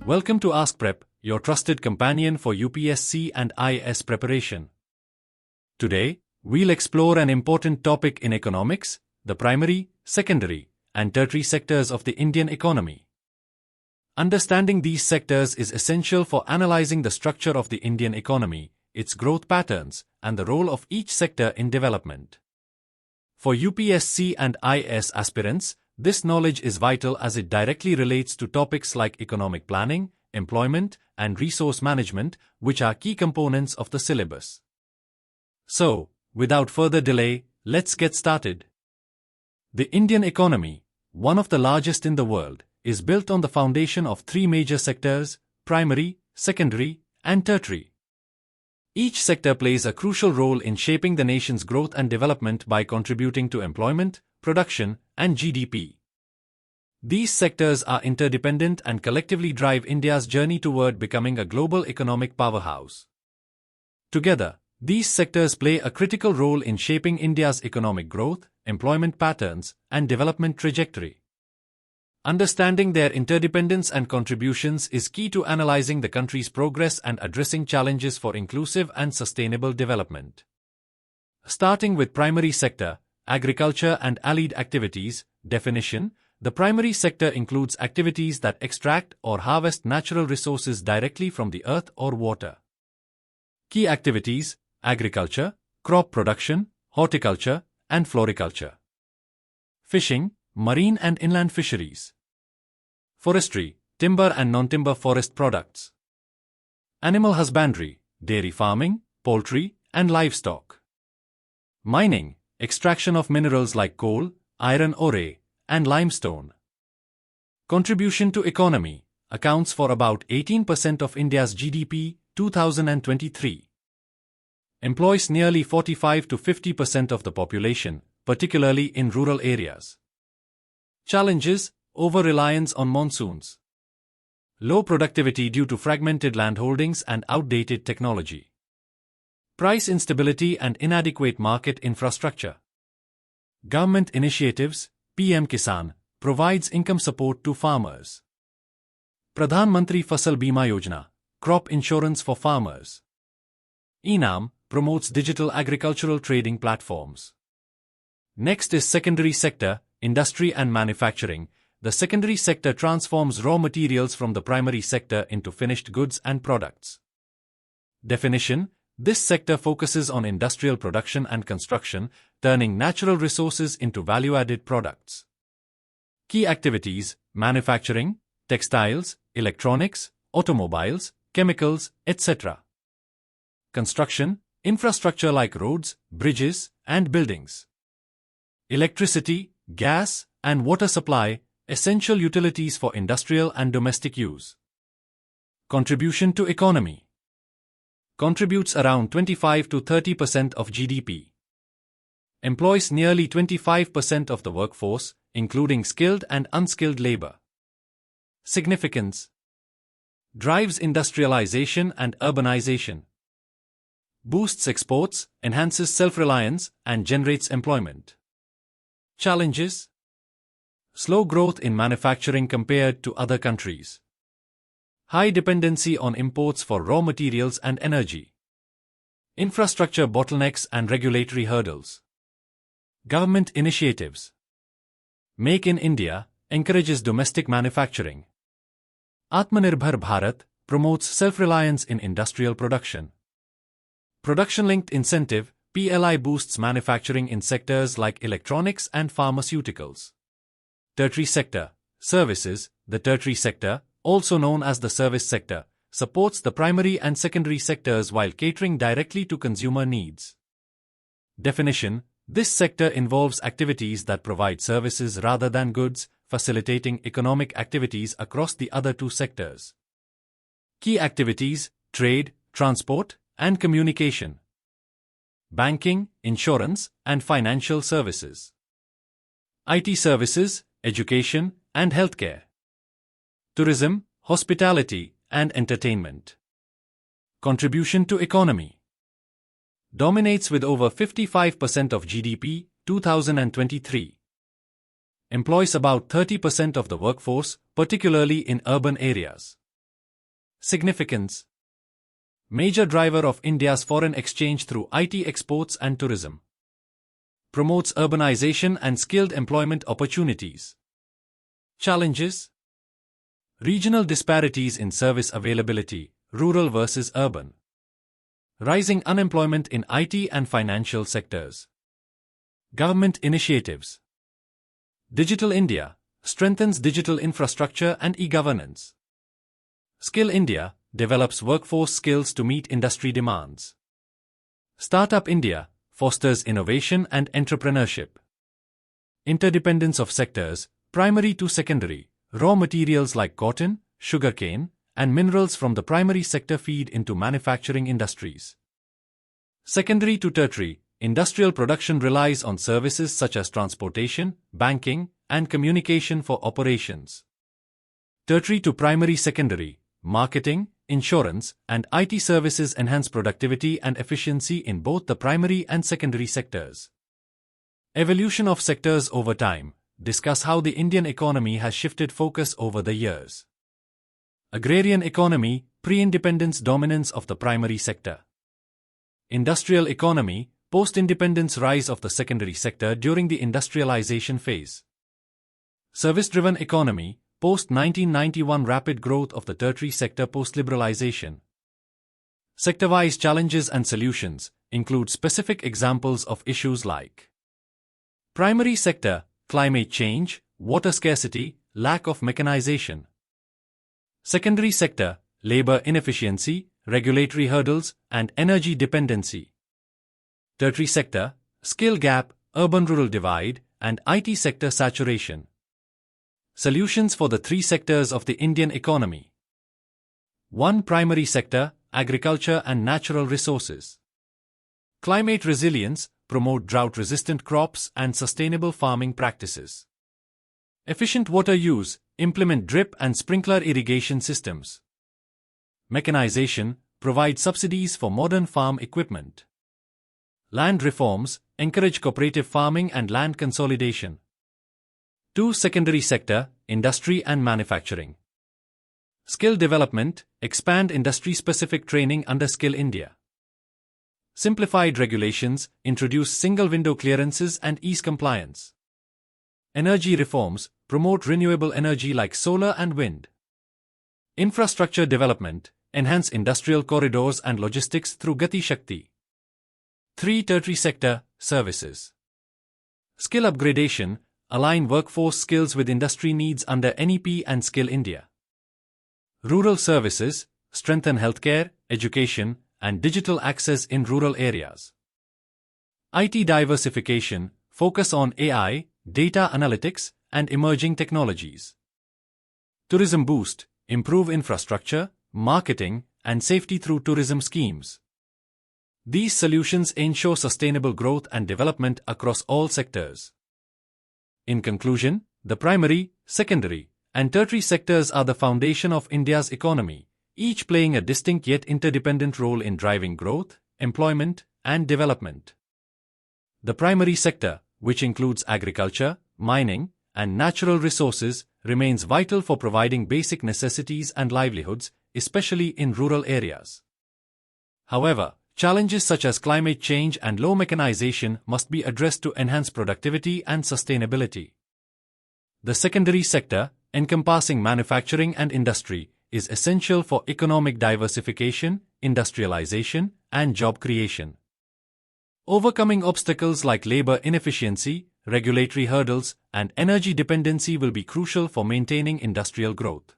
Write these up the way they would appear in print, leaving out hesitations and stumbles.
Welcome to Askprep, your trusted companion for UPSC and IAS preparation. Today, we'll explore an important topic in economics, the primary, secondary, and tertiary sectors of the Indian economy. Understanding these sectors is essential for analyzing the structure of the Indian economy, its growth patterns, and the role of each sector in development. For UPSC and IAS aspirants, this knowledge is vital as it directly relates to topics like economic planning, employment, and resource management, which are key components of the syllabus. So, without further delay, let's get started. The Indian economy, one of the largest in the world, is built on the foundation of three major sectors: primary, secondary, and tertiary. Each sector plays a crucial role in shaping the nation's growth and development by contributing to employment, production, and GDP. These sectors are interdependent and collectively drive India's journey toward becoming a global economic powerhouse. Together, these sectors play a critical role in shaping India's economic growth, employment patterns, and development trajectory. Understanding their interdependence and contributions is key to analyzing the country's progress and addressing challenges for inclusive and sustainable development. Starting with primary sector, agriculture and allied activities. Definition: the primary sector includes activities that extract or harvest natural resources directly from the earth or water. Key activities: agriculture, crop production, horticulture, and floriculture. Fishing, marine and inland fisheries. Forestry, timber and non-timber forest products. Animal husbandry, dairy farming, poultry, and livestock. Mining, extraction of minerals like coal, iron ore, and limestone. Contribution to economy, accounts for about 18% of India's GDP, 2023. Employs nearly 45 to 50% of the population, particularly in rural areas. Challenges: over-reliance on monsoons. Low productivity due to fragmented landholdings and outdated technology. Price instability and inadequate market infrastructure. Government initiatives: PM Kisan provides income support to farmers. Pradhan Mantri Fasal Bima Yojana, crop insurance for farmers. ENAM promotes digital agricultural trading platforms. Next is secondary sector, industry and manufacturing. The secondary sector transforms raw materials from the primary sector into finished goods and products. Definition: this sector focuses on industrial production and construction, turning natural resources into value-added products. Key activities: manufacturing, textiles, electronics, automobiles, chemicals, etc. Construction, infrastructure like roads, bridges, and buildings. Electricity, gas, and water supply, essential utilities for industrial and domestic use. Contribution to economy. Contributes around 25 to 30% of GDP. Employs nearly 25% of the workforce, including skilled and unskilled labor. Significance: drives industrialization and urbanization. Boosts exports, enhances self-reliance, and generates employment. Challenges: slow growth in manufacturing compared to other countries. High dependency on imports for raw materials and energy. Infrastructure bottlenecks and regulatory hurdles. Government initiatives. Make in India encourages domestic manufacturing. Atmanirbhar Bharat promotes self-reliance in industrial production. Production-linked incentive (PLI) boosts manufacturing in sectors like electronics and pharmaceuticals. Tertiary sector, services. The tertiary sector, also known as the service sector, supports the primary and secondary sectors while catering directly to consumer needs. Definition: this sector involves activities that provide services rather than goods, facilitating economic activities across the other two sectors. Key activities: trade, transport, and communication. Banking, insurance, and financial services. IT services, education, and healthcare. Tourism, hospitality, and entertainment. Contribution to economy. Dominates with over 55% of GDP, 2023. Employs about 30% of the workforce, particularly in urban areas. Significance. Major driver of India's foreign exchange through IT exports and tourism. Promotes urbanization and skilled employment opportunities. Challenges. Regional disparities in service availability, rural versus urban. Rising unemployment in IT and financial sectors. Government initiatives. Digital India strengthens digital infrastructure and e-governance. Skill India develops workforce skills to meet industry demands. Startup India fosters innovation and entrepreneurship. Interdependence of sectors, primary to secondary. Raw materials like cotton, sugarcane, and minerals from the primary sector feed into manufacturing industries. Secondary to tertiary, industrial production relies on services such as transportation, banking, and communication for operations. Tertiary to primary secondary, marketing, insurance, and IT services enhance productivity and efficiency in both the primary and secondary sectors. Evolution of sectors over time. Discuss how the Indian economy has shifted focus over the years. Agrarian economy, pre-independence dominance of the primary sector. Industrial economy, post-independence rise of the secondary sector during the industrialization phase. Service-driven economy, post-1991 rapid growth of the tertiary sector post-liberalization. Sector-wise challenges and solutions include specific examples of issues like primary sector, climate change, water scarcity, lack of mechanization. Secondary sector, labor inefficiency, regulatory hurdles, and energy dependency. Tertiary sector, skill gap, urban-rural divide, and IT sector saturation. Solutions for the three sectors of the Indian economy. 1. Primary sector, agriculture and natural resources. Climate resilience, promote drought-resistant crops and sustainable farming practices. Efficient water use, implement drip and sprinkler irrigation systems. Mechanization, provide subsidies for modern farm equipment. Land reforms, encourage cooperative farming and land consolidation. 2. Secondary sector, industry and manufacturing. Skill development, expand industry-specific training under Skill India. Simplified regulations, introduce single-window clearances and ease compliance. Energy reforms, promote renewable energy like solar and wind. Infrastructure development, enhance industrial corridors and logistics through Gati Shakti. 3. Tertiary sector, services. Skill upgradation, align workforce skills with industry needs under NEP and Skill India. Rural services, strengthen healthcare, education, and digital access in rural areas. IT diversification, focus on AI, data analytics, and emerging technologies. Tourism boost, improve infrastructure, marketing, and safety through tourism schemes. These solutions ensure sustainable growth and development across all sectors. In conclusion, the primary, secondary, and tertiary sectors are the foundation of India's economy, each playing a distinct yet interdependent role in driving growth, employment, and development. The primary sector, which includes agriculture, mining, and natural resources, remains vital for providing basic necessities and livelihoods, especially in rural areas. However, challenges such as climate change and low mechanization must be addressed to enhance productivity and sustainability. The secondary sector, encompassing manufacturing and industry, is essential for economic diversification, industrialization, and job creation. Overcoming obstacles like labor inefficiency, regulatory hurdles, and energy dependency will be crucial for maintaining industrial growth.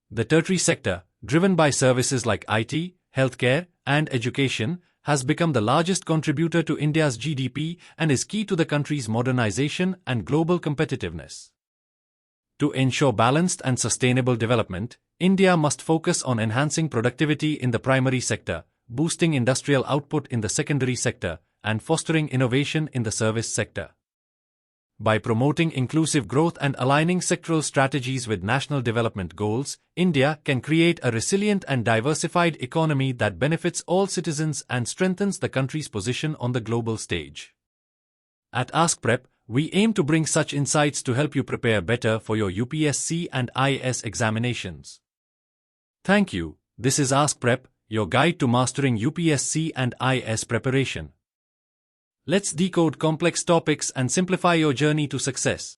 The tertiary sector, driven by services like IT, healthcare, and education, has become the largest contributor to India's GDP and is key to the country's modernization and global competitiveness. To ensure balanced and sustainable development, India must focus on enhancing productivity in the primary sector, boosting industrial output in the secondary sector, and fostering innovation in the service sector. By promoting inclusive growth and aligning sectoral strategies with national development goals, India can create a resilient and diversified economy that benefits all citizens and strengthens the country's position on the global stage. At Askprep, we aim to bring such insights to help you prepare better for your UPSC and IAS examinations. Thank you. This is Askprep, your guide to mastering UPSC and IAS preparation. Let's decode complex topics and simplify your journey to success.